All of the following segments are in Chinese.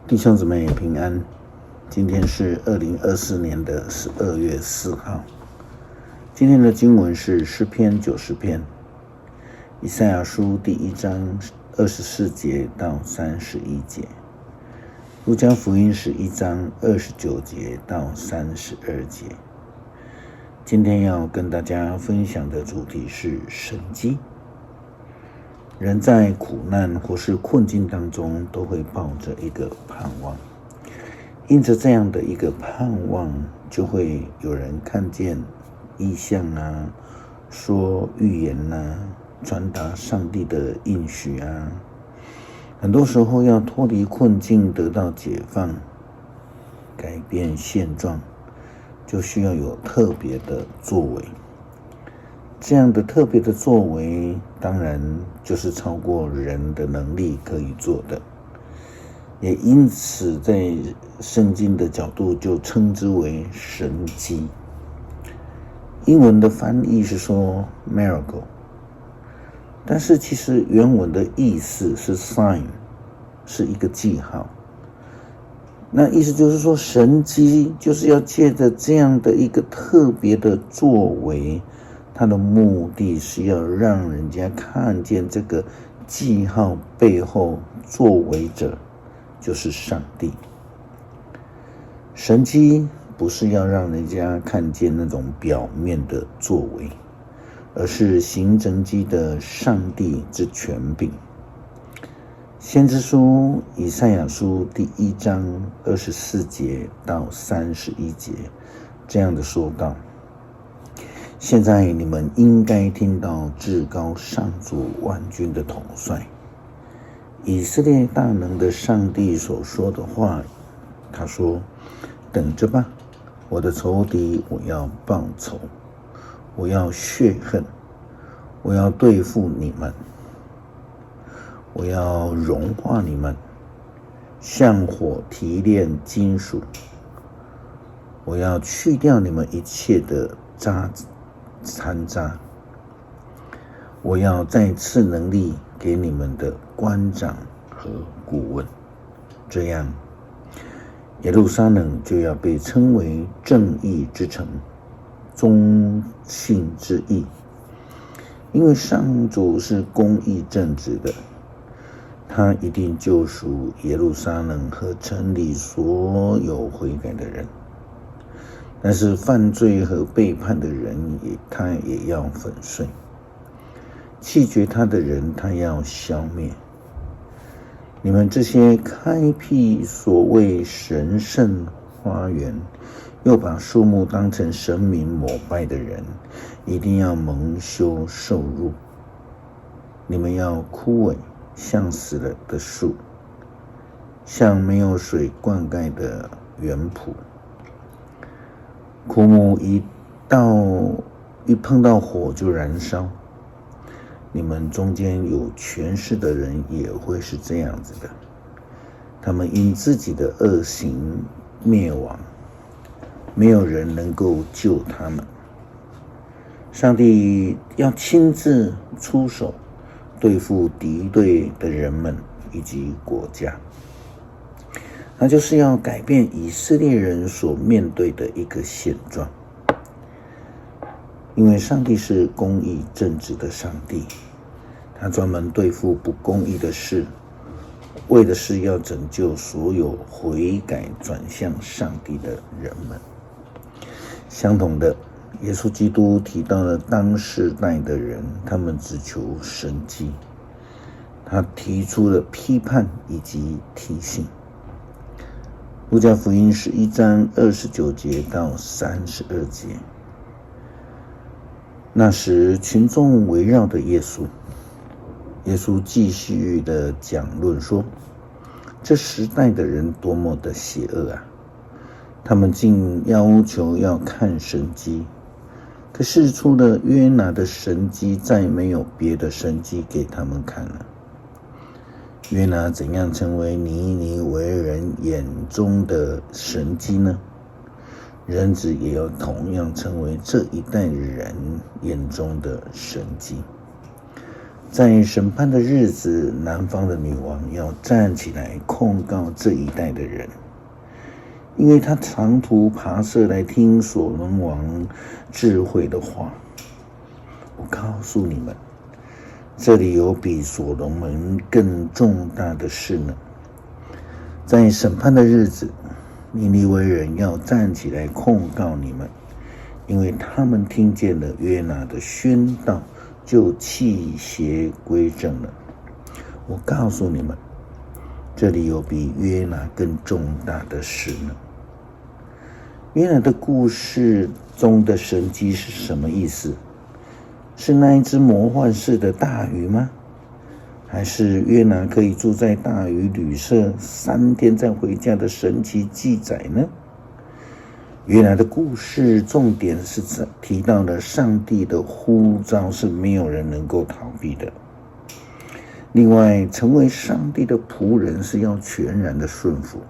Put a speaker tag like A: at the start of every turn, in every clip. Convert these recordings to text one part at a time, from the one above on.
A: 弟兄姊妹平安，今天是2024年的12月4号。今天的经文是诗篇90篇，以赛亚书第1章24节到31节，路加福音11章29节到32节。今天要跟大家分享的主题是神迹。人在苦难或是困境当中，都会抱着一个盼望，因着这样的一个盼望，就会有人看见异象啊，说预言啊，传达上帝的应许啊。很多时候要脱离困境，得到解放，改变现状，就需要有特别的作为。这样的特别的作为，当然就是超过人的能力可以做的，也因此在圣经的角度就称之为神迹。英文的翻译是说 miracle， 但是其实原文的意思是 sign， 是一个记号。那意思就是说，神迹就是要借着这样的一个特别的作为，它的目的是要让人家看见这个记号背后作为者就是上帝。神迹不是要让人家看见那种表面的作为，而是行神迹的上帝之权柄。先知书以赛亚书第1章24节到31节这样的说道：现在你们应该听到至高上主万军的统帅以色列大能的上帝所说的话。他说：等着吧，我的仇敌，我要报仇，我要血恨，我要对付你们，我要融化你们，像火提炼金属，我要去掉你们一切的残渣，我要再赐能力给你们的官长和顾问，这样耶路撒冷就要被称为正义之城，忠信之义，因为上主是公义正直的，他一定救赎耶路撒冷和城里所有悔改的人，但是犯罪和背叛的人他也要粉碎，弃绝他的人他要消灭。你们这些开辟所谓神圣花园，又把树木当成神明膜拜的人，一定要蒙羞受辱。你们要枯萎，像死了的树，像没有水灌溉的园圃。枯木一碰到火就燃烧，你们中间有权势的人也会是这样子的，他们因自己的恶行灭亡，没有人能够救他们。上帝要亲自出手对付敌对的人们以及国家，那就是要改变以色列人所面对的一个现状。因为上帝是公义正直的上帝，他专门对付不公义的事，为的是要拯救所有悔改转向上帝的人们。相同的，耶稣基督提到了当世代的人，他们只求神迹，他提出了批判以及提醒。路加福音11章29节到32节，那时群众围绕着耶稣，耶稣继续的讲论说，这时代的人多么的邪恶啊，他们竟要求要看神迹，可是除了约拿的神迹，再没有别的神迹给他们看了。约拿怎样成为尼尼微人眼中的神迹呢？人子也要同样成为这一代人眼中的神迹。在审判的日子，南方的女王要站起来控告这一代的人，因为她长途跋涉来听所罗门王智慧的话。我告诉你们，这里有比所罗门更重大的事呢。在审判的日子，尼尼微人要站起来控告你们，因为他们听见了约拿的宣道，就弃邪归正了。我告诉你们，这里有比约拿更重大的事呢。约拿的故事中的神迹是什么意思？是那一只魔幻式的大鱼吗？还是约拿可以住在大鱼旅社3天再回家的神奇记载呢？约拿的故事重点是提到了上帝的呼召是没有人能够逃避的。另外，成为上帝的仆人是要全然的顺服。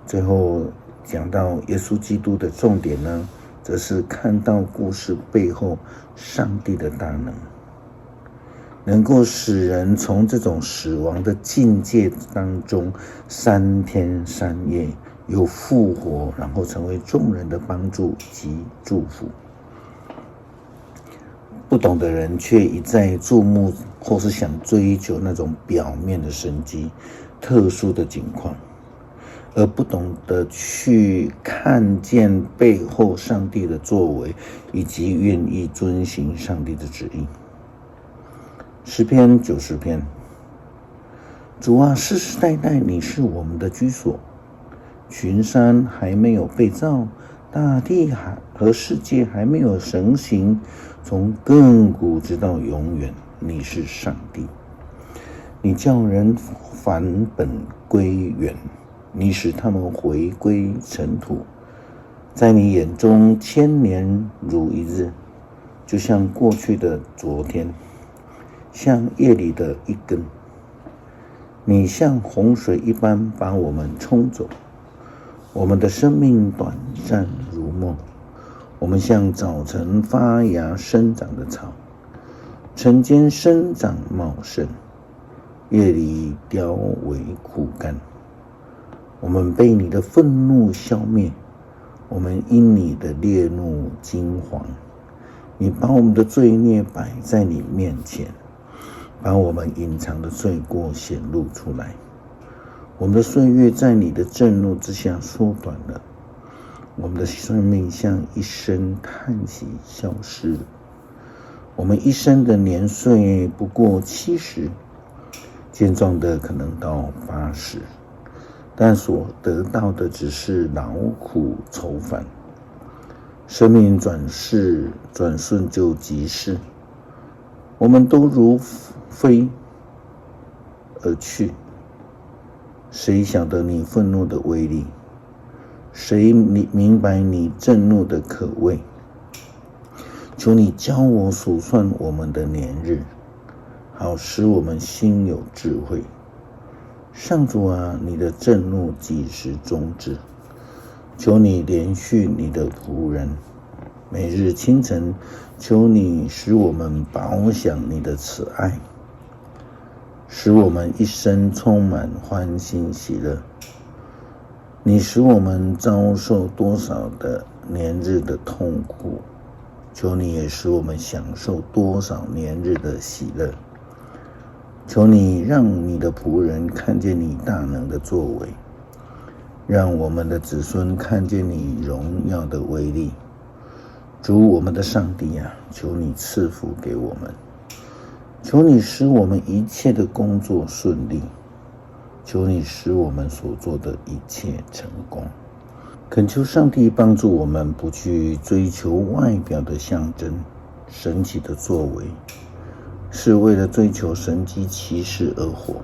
A: 最后讲到耶稣基督的重点呢，则是看到故事背后上帝的大能，能够使人从这种死亡的境界当中3天3夜又复活，然后成为众人的帮助及祝福。不懂的人却一再注目或是想追求那种表面的神迹、特殊的景况，而不懂得去看见背后上帝的作为，以及愿意遵行上帝的旨意。诗篇90篇，主啊，世世代代你是我们的居所，群山还没有被造，大地和世界还没有成形，从亘古直到永远，你是上帝。你叫人返本归元，你使他们回归尘土。在你眼中，1000年如一日，就像过去的昨天，像夜里的一更。你像洪水一般把我们冲走，我们的生命短暂如梦。我们像早晨发芽生长的草，晨间生长茂盛，夜里凋萎枯干。我们被你的愤怒消灭，我们因你的烈怒惊惶。你把我们的罪孽摆在你面前，把我们隐藏的罪过显露出来。我们的岁月在你的震怒之下缩短了，我们的生命像一声叹息消失了。我们一生的年岁不过70，健壮的可能到80，但所得到的只是劳苦愁烦。生命转瞬就即逝，我们都如飞而去。谁晓得你愤怒的威力？谁明白你震怒的可畏？求你教我数算我们的年日，好使我们心有智慧。上主啊，你的震怒几时终止？求你怜恤你的仆人。每日清晨，求你使我们饱享你的慈爱，使我们一生充满欢欣喜乐。你使我们遭受多少的年日的痛苦，求你也使我们享受多少年日的喜乐。求你让你的仆人看见你大能的作为，让我们的子孙看见你荣耀的威力。主我们的上帝啊，求你赐福给我们，求你使我们一切的工作顺利，求你使我们所做的一切成功。恳求上帝帮助我们不去追求外表的象征，神奇的作为，是为了追求神迹奇事而活，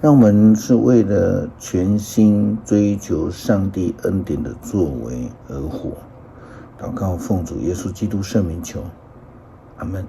A: 让我们是为了全心追求上帝恩典的作为而活。祷告奉主耶稣基督圣名求，阿们。